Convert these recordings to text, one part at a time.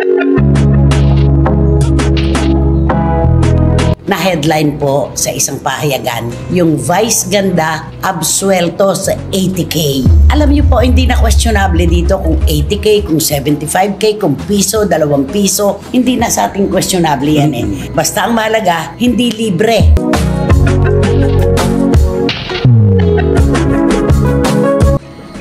Na headline po sa isang pahayagan, yung Vice Ganda absuelto sa 80K. Alam niyo po, hindi na questionable dito kung 80K, kung 75K, kung piso, 2 piso. Hindi na sa ating questionable yan eh. Basta ang mahalaga, hindi libre.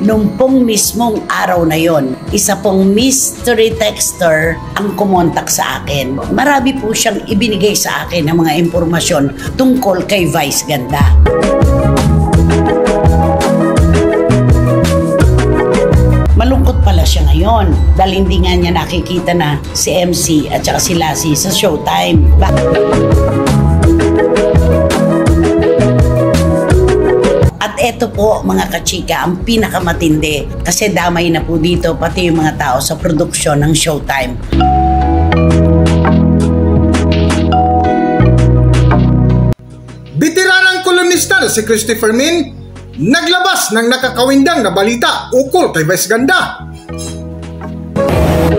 Nung pong mismong araw na yon, isa pong mystery texter ang kumontak sa akin. Marami po siyang ibinigay sa akin ng mga impormasyon tungkol kay Vice Ganda. Malungkot pala siya ngayon dahil hindi nga niya nakikita na si MC at saka si Lassie sa Showtime. At eto po mga kachika, ang pinakamatindi kasi damay na po dito pati yung mga tao sa produksyon ng Showtime. Bitiranang kolumnista na si Christopher Min naglabas ng nakakawindang na balita ukol kay Vice Ganda.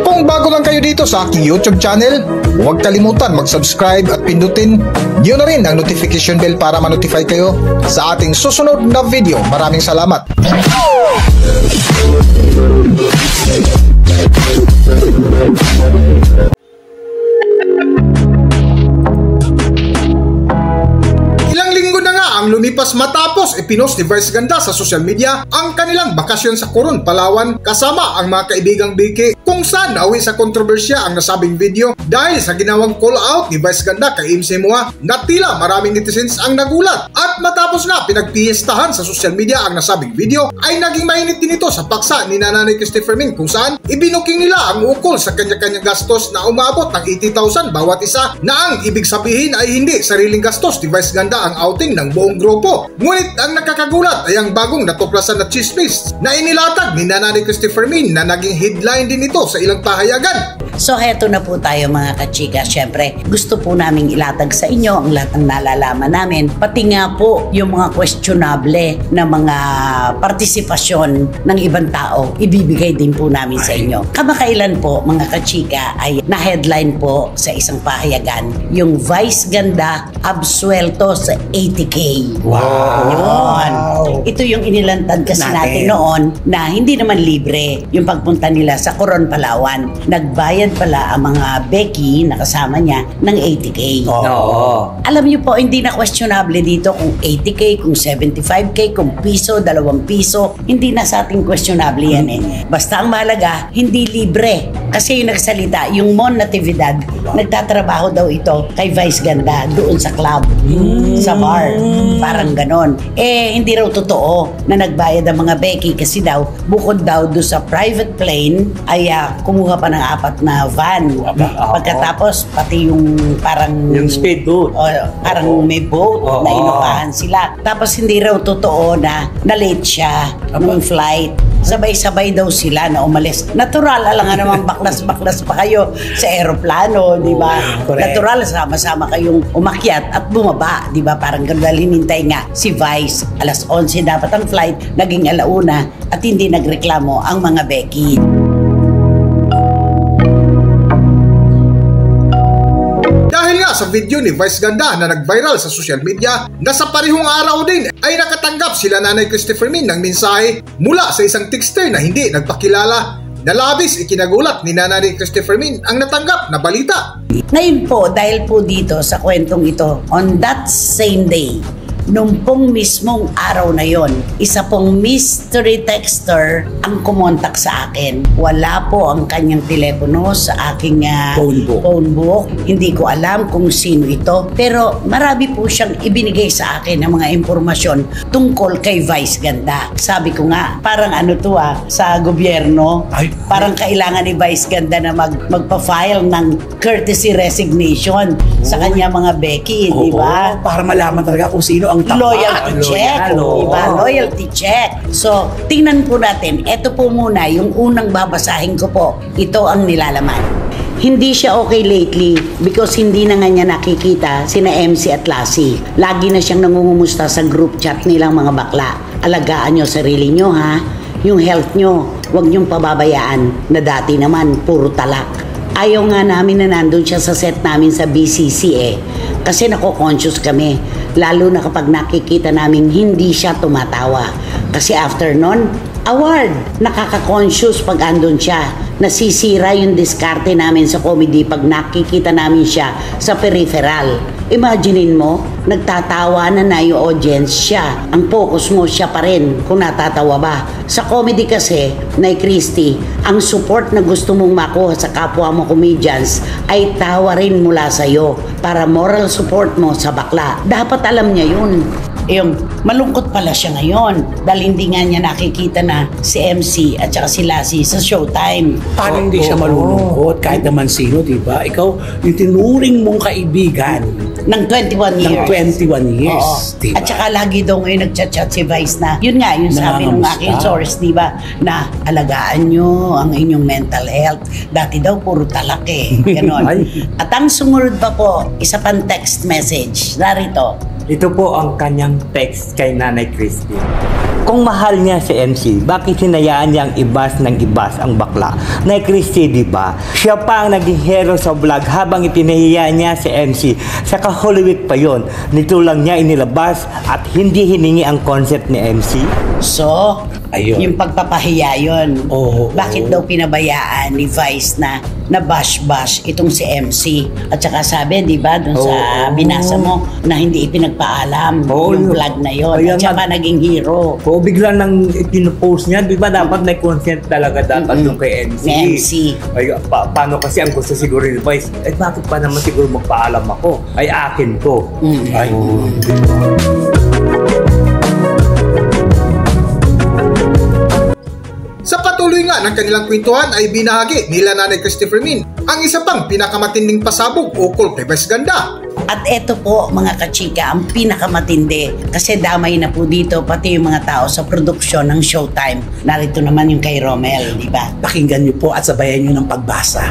Kung bago lang kayo dito sa aking YouTube channel, huwag kalimutan mag-subscribe at pindutin niyo na rin ang notification bell para ma-notify kayo sa ating susunod na video. Maraming salamat! Ang lumipas matapos ipinost ni Vice Ganda sa social media ang kanilang bakasyon sa Coron, Palawan kasama ang mga kaibigang Biki kung saan nauwi sa kontrobersya ang nasabing video dahil sa ginawang call out ni Vice Ganda kay MC Moa na tila maraming netizens ang nagulat. At matapos na pinagpiestahan sa social media ang nasabing video ay naging mainit din ito sa paksa ni Nanay Christopher Min kung saan ibinuking nila ang ukol sa kanya-kanyang gastos na umabot ng 80,000 bawat isa na ang ibig sabihin ay hindi sariling gastos ni Vice Ganda ang outing ng buong grupo. Ngunit ang nakakagulat ay ang bagong natuklasan na chismis na inilatag ni Nanay Christopher Min na naging headline din ito sa ilang pahayagan. So heto na po tayo mga kachika. Siyempre, gusto po naming ilatag sa inyo ang lahat ng nalalaman namin. Pati nga po yung mga questionable na mga partisipasyon ng ibang tao, ibibigay din po namin sa inyo. Kamakailan po mga kachika ay na-headline po sa isang pahayagan, yung Vice Ganda absuelto sa 80K. Wow! Yun. Ito yung inilantad kasi natin noon na hindi naman libre yung pagpunta nila sa Coron, Palawan. Nagbayad pala ang mga Becky na kasama niya ng 80K. Oo. Alam niyo po, hindi na questionable dito kung 80K, kung 75K, kung piso, 2 piso. Hindi na sa ating questionable yan eh. Basta ang mahalaga, hindi libre. Kasi yung nagsalita, yung Mon Natividad, nagtatrabaho daw ito kay Vice Ganda doon sa club, sa bar. Parang ganon. Eh, hindi raw totoo na nagbayad ang mga Becky kasi daw, bukod daw doon sa private plane, ay kumuha pa ng 4 na van. Pagkatapos, pati yung parang... Yung speedboat. Parang may boat na inupahan sila. Tapos hindi raw totoo na late siya ng flight. Sabay-sabay daw sila na umalis. Natural, alam nga naman baklas-baklas pa kayo sa aeroplano, di ba? Natural, sama-sama kayong umakyat at bumaba, di ba? Parang ganun dahil hinintay nga si Vice. 11:00 dapat ang flight, naging 1:00 at hindi nagreklamo ang mga Becky. Dahil nga sa video ni Vice Ganda na nag-viral sa social media na sa parehong araw din ay nakatanggap sila Nanay Christopher Min ng mensahe mula sa isang texter na hindi nagpakilala na labis ikinagulat ni Nanay Christopher Min ang natanggap na balita. Ngayon po, dahil po dito sa kwentong ito, on that same day, nung pong mismong araw na yon, isa pong mystery texter ang kumontak sa akin. Wala po ang kanyang telepono sa aking phone book. Hindi ko alam kung sino ito. Pero marami po siyang ibinigay sa akin ng mga impormasyon tungkol kay Vice Ganda. Sabi ko nga, parang ano to sa gobyerno, parang kailangan ni Vice Ganda na magpa-file ng courtesy resignation sa kanya mga Becky, di ba? Para malaman talaga kung sino ang loyalty check, diba? Loyalty check. So, tingnan po natin. Ito po muna, yung unang babasahin ko po. Ito ang nilalaman. Hindi siya okay lately because hindi na nga niya nakikita sina MC at Lassie. Lagi na siyang nangungumusta sa group chat nilang mga bakla. Alagaan nyo sarili nyo ha. Yung health nyo, huwag nyong pababayaan na dati naman puro talak. Ayaw nga namin na nandun siya sa set namin sa BCC eh. Kasi nako-conscious kami. Lalo na kapag nakikita namin hindi siya tumatawa. Kasi after nun, award. Nakaka-conscious pag andun siya. Nasisira yung diskarte namin sa comedy pag nakikita namin siya sa peripheral. Imaginein mo, nagtatawa na yung audience siya. Ang focus mo siya pa rin kung natatawa ba. Sa comedy kasi, Nay Christy, ang support na gusto mong makuha sa kapwa mo comedians ay tawa rin mula sa'yo para moral support mo sa bakla. Dapat alam niya yun. Yung malungkot pala siya ngayon dahil hindi nga niya nakikita na si MC at saka si Lassie sa Showtime. Paano hindi siya malulungkot kahit naman sino, di ba? Ikaw, yung tinuring mong kaibigan Ng 21 years. ng 21 years, Oo. di ba? At saka lagi daw ngayon nagchat-chat si Vice na, yun nga, yung sabi ng Nangangamusta. aking source, di ba, na alagaan nyo ang inyong mental health. Dati daw, puro talak eh. Ganon. Ay. At ang sumunod pa po, isa pang text message. Narito. Ito po ang kanyang text kay Nanay Christy. Kung mahal niya si MC, bakit hinayaan niyang ibas ng ibas ang bakla? Nay Christy, di ba? Siya pa ang naging hero sa vlog habang ipinahiya niya si MC. Sa Holy Week pa yon, nito lang niya inilabas at hindi hiningi ang concept ni MC. So, Ayun. yung pagpapahiya yun. Oo. Bakit daw pinabayaan ni Vice na bash-bash itong si MC? At saka sabi, di ba, dun sa Oo. binasa mo na hindi ipinagpaalam Oo, yung yun. vlog na yun. Kaya At saka nga- naging hero. So, bigla nang pinupost niya, di ba dapat may consent talaga dapat yung kay MC. Ni MC. Ay, paano kasi ang gusto siguro ni Vice, eh bakit pa naman siguro magpaalam ako? Ay akin to. Ay, Sa patuloy nga ng kanilang kwentuhan ay binahagi nila Nanay Christopher Min ang isa pang pinakamatinding pasabog ukol kay Vice Ganda. At eto po mga kachika, ang pinakamatindi kasi damay na po dito pati yung mga tao sa produksyon ng Showtime. Narito naman yung kay Romel, di ba? pakinggan niyo po at sabayan niyo ng pagbasa.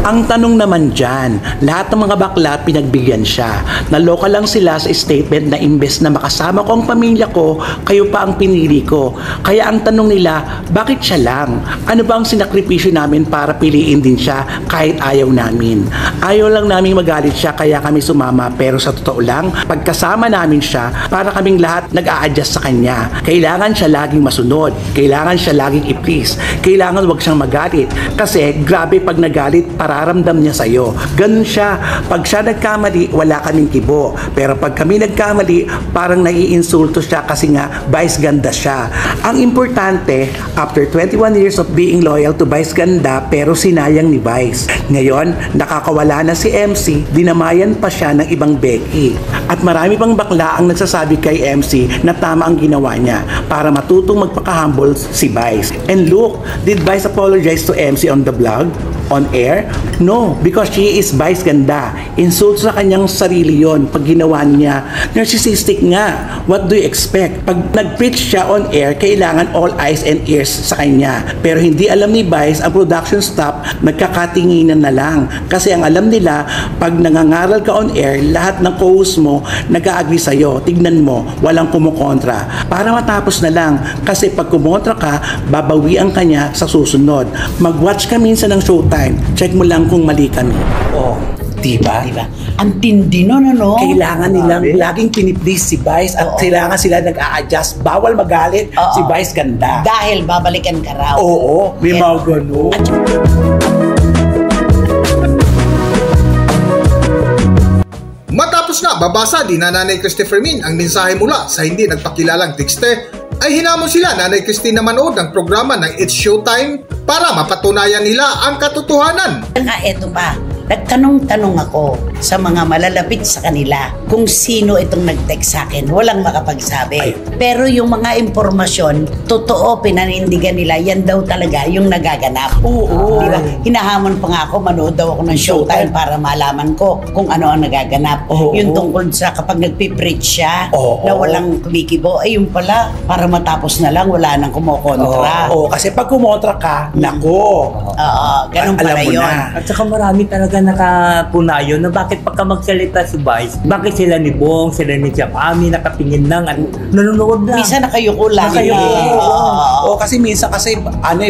Ang tanong naman dyan, lahat ng mga bakla pinagbigyan siya. Naloka lang sila sa statement na imbes na makasama ko ang pamilya ko, kayo pa ang pinili ko. Kaya ang tanong nila, bakit siya lang? Ano ba ang sinakripisyo namin para piliin din siya kahit ayaw namin? Ayaw lang namin magalit siya kaya kami sumama, pero sa totoo lang, pagkasama namin siya, para kaming lahat nag-a-adjust sa kanya. Kailangan siya laging masunod. Kailangan siya laging i-please. Kailangan wag siyang magalit. Kasi grabe pag nagalit, pararamdam niya sa'yo. Ganun siya. Pag siya nagkamali, wala kaming kibo. Pero pag kami nagkamali, parang naiinsulto siya kasi nga Vice Ganda siya. Ang importante, after 21 years of being loyal to Vice Ganda, pero sinayang ni Vice. Ngayon, nakakawala na si MC, dinamayan pa siya ng ibang Becky. At marami pang bakla ang nagsasabi kay MC na tama ang ginawa niya para matutong magpaka-humble si Vice. And look, did Vice apologize to MC on the vlog? On air? No, because she is Vice Ganda. Insult sa kanyang sarili yon pag ginawa niya. Narcissistic nga. What do you expect? Pag nag-preach siya on air, kailangan all eyes and ears sa kanya. Pero hindi alam ni Vice, ang production staff, nagkakatinginan na lang. Kasi ang alam nila, pag nangangaral ka on air, lahat ng co-host mo, nag-a-agree sa'yo. Tignan mo, walang kumukontra. Para matapos na lang. Kasi pag kumontra ka, babawian ka niya sa susunod. Mag-watch ka minsan ng Showtime. Check mo lang kung mali kami. Oh, diba? Di ba? Ang tindi nun, ano? Kailangan nilang laging piniplease si Vice at Oo. kailangan sila nag-a-adjust. Bawal magalit Oo. si Vice Ganda. Dahil babalikan ka raw. Oo, may Yes. mga ganun. Matapos nga babasa din na Nanay Christopher Min ang mensahe mula sa hindi nagpakilalang texter, ay hinamon sila Nanay Christy na manood ng programa ng It's Showtime para mapatunayan nila ang katotohanan. Nga, eto pa. Nagtanong-tanong ako sa mga malalapit sa kanila kung sino itong nag-text sa akin. Walang makapagsabi. Pero yung mga impormasyon, totoo, pinanindigan nila, yan daw talaga yung nagaganap. Oo. Di ba? Hinahamon pa nga ako, manood daw ako ng Showtime para malaman ko kung ano ang nagaganap. Oo. Yung tungkol sa kapag nagpipreach siya, Oo. na walang kumikibo, ay yung pala, para matapos na lang, wala nang kumokontra. Oo, kasi pag kumontra ka, nako. Oo, ganun Alam pala mo yun. na. At saka marami talaga sa nakapunayon na bakit pagka magsalita si Vice, bakit sila ni Bong, sila ni Jack Ami nakatingin lang at nanonood lang. Minsan nakayuko lang. O kasi minsan kasi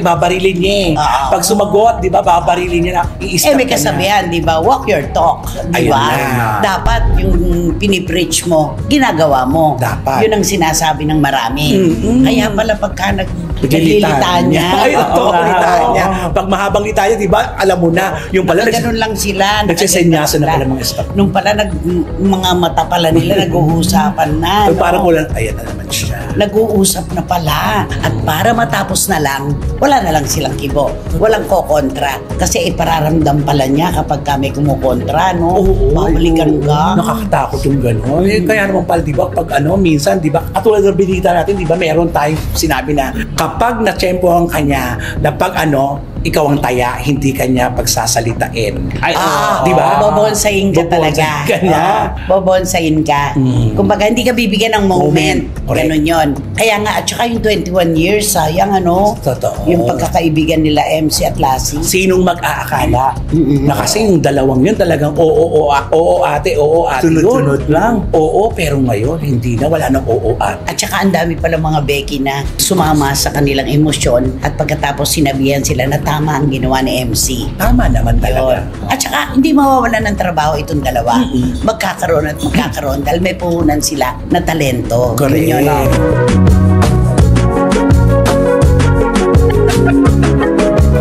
babarilin niya eh. Pag sumagot, di ba, babarilin niya na i-stop may kasabihan, di ba? Walk your talk. Di Ayun ba? na. Dapat yung pinipreach mo, ginagawa mo. Dapat. Yun ang sinasabi ng marami. Kaya pala pagka naglilitaan niya. Ay, litaan niya. Pag mahabang litaan niya, di ba, alam mo na, yung pala, Ganun lang sila. nagsisenyasan na pala mga stop. Nung pala, mga mata pala nila, nag-uusapan na. So, parang kulang, ayan na naman siya. Nag-uusap na pala. At para matapos na lang, wala na lang silang kibo. Walang kokontra. Kasi ipararamdam pala niya kapag kami kumukontra, no? Babalikan ka. Nakakatakot yung gano'n. Kaya naman pala, di ba, pag minsan, di ba, katulad ng binita natin, di ba, meron tayong sinabi na kapag natsyempohan ka niya, na pag ikaw ang taya, hindi kanya pagsasalitain. Ay, di ba? Bobonsayin ka talaga. Bobonsayin ka niya. Bobonsayin ka. Kumbaga, hindi ka bibigyan ng moment. Ganun yun. Kaya nga, at saka yung 21 years, sayang Totoo. yung pagkakaibigan nila MC at Lassie. Sinong mag-aakala na kasi yung dalawang yun talagang oo ate yun. Sunod-sunod lang. Oo, pero ngayon, hindi na, wala nang oo ate. At saka ang dami pala mga Becky na sumama sa kanilang emosyon at pagkatapos sinabihan sila na tama ang ginawa ni MC. Tama naman talaga. At saka hindi mawawalan ng trabaho itong dalawa. Magkakaroon at magkakaroon dahil may puhunan sila na talento. Correct. Yun yun.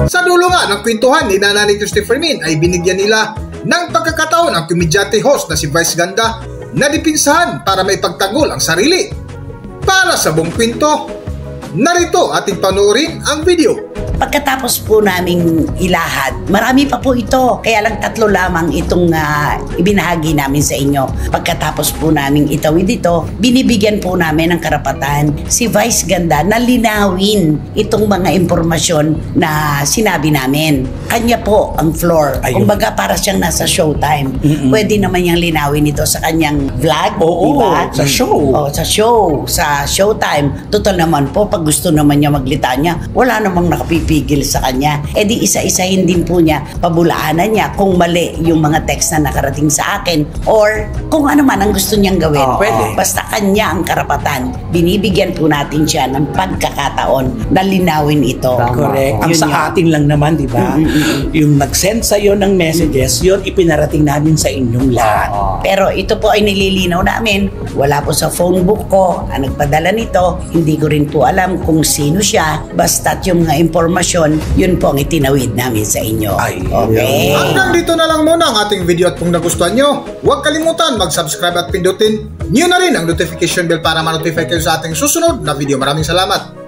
Sa dulo nga ng kwentuhan ni Nanay Christopher Min ay binigyan nila ng pagkakataon ang komedyante host na si Vice Ganda na dipinsahan para maipagtanggol ang sarili. Para sa buong kwento, narito ating panoorin ang video. Pagkatapos po naming ilahad, marami pa po ito. Kaya lang 3 lamang itong ibinahagi namin sa inyo. Pagkatapos po naming itawid ito, binibigyan po namin ng karapatan si Vice Ganda na linawin itong mga impormasyon na sinabi namin. Kanya po ang floor. Ayun. Kumbaga para siyang nasa showtime. Pwede naman niyang linawin ito sa kanyang vlog. Oo, diba? sa show. Sa show. Sa showtime. Total naman po, pag gusto naman niya maglitanya, wala namang nakapipigil sa kanya. E di isa-isahin din po niya, pabulaanan niya kung mali yung mga text na nakarating sa akin or kung ano man ang gusto niyang gawin. Pwede. Basta kanya ang karapatan. Binibigyan po natin siya ng pagkakataon na linawin ito. Correct. Ang Yun sa yun. atin lang naman, di ba? Yung nag-send sa'yo ng messages, yun ipinarating namin sa inyong lahat. Pero ito po ay nililinaw namin. Wala po sa phone book ko ang nagpadala nito. Hindi ko rin po alam kung sino siya. Basta't yung mga impormasyon, yun po ang itinawid namin sa inyo. Ay, Okay? Hanggang dito na lang muna ang ating video at kung nagustuhan nyo, huwag kalimutan mag-subscribe at pindutin nyo na rin ang notification bell para ma-notify kayo sa ating susunod na video. Maraming salamat!